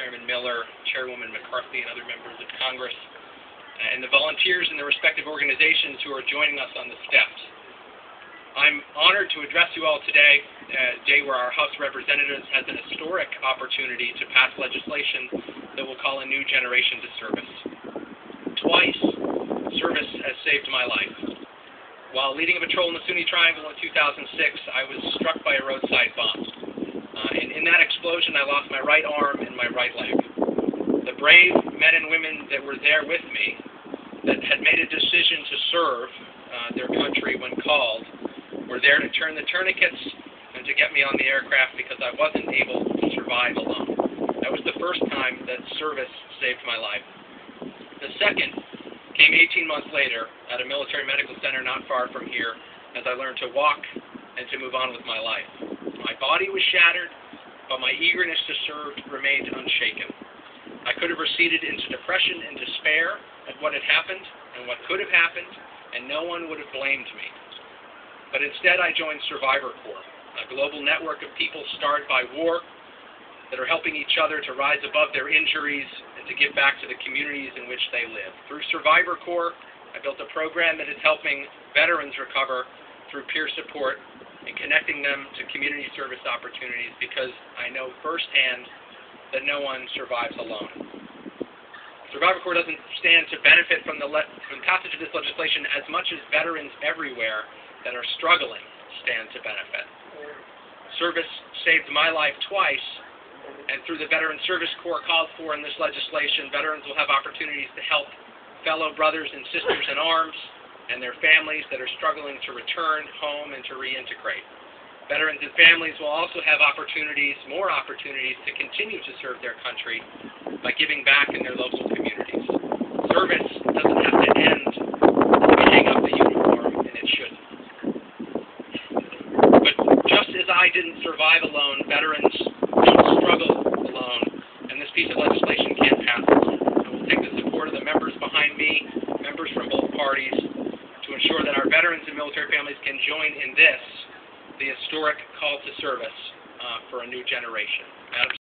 Chairman Miller, Chairwoman McCarthy, and other members of Congress, and the volunteers in their respective organizations who are joining us on the steps. I'm honored to address you all today, a day where our House of Representatives has an historic opportunity to pass legislation that will call a new generation to service. Twice, service has saved my life. While leading a patrol in the Sunni Triangle in 2006, I was struck by a roadside bomb. And in that explosion, I lost my right arm and my right leg. The brave men and women that were there with me, that had made a decision to serve their country when called, were there to turn the tourniquets and to get me on the aircraft because I wasn't able to survive alone. That was the first time that service saved my life. The second came 18 months later at a military medical center not far from here as I learned to walk and to move on with my life. My body was shattered, but my eagerness to serve remained unshaken. I could have receded into depression and despair at what had happened and what could have happened, and no one would have blamed me. But instead I joined Survivor Corps, a global network of people scarred by war that are helping each other to rise above their injuries and to give back to the communities in which they live. Through Survivor Corps, I built a program that is helping veterans recover through peer support and connecting them to community service opportunities because I know firsthand that no one survives alone. Survivor Corps doesn't stand to benefit from the passage of this legislation as much as veterans everywhere that are struggling stand to benefit. Service saved my life twice, and through the Veteran Service Corps called for in this legislation, veterans will have opportunities to help fellow brothers and sisters in arms and their families that are struggling to return home and to reintegrate. Veterans and families will also have more opportunities to continue to serve their country by giving back in their local communities. Service doesn't have to end when we hang up the uniform, and it shouldn't. But just as I didn't survive alone, veterans don't struggle alone, and this piece of legislation can't pass alone. It will take the support of the members behind me, members from both parties, to ensure that our veterans and military families can join in this, the historic call to service for a new generation. Madam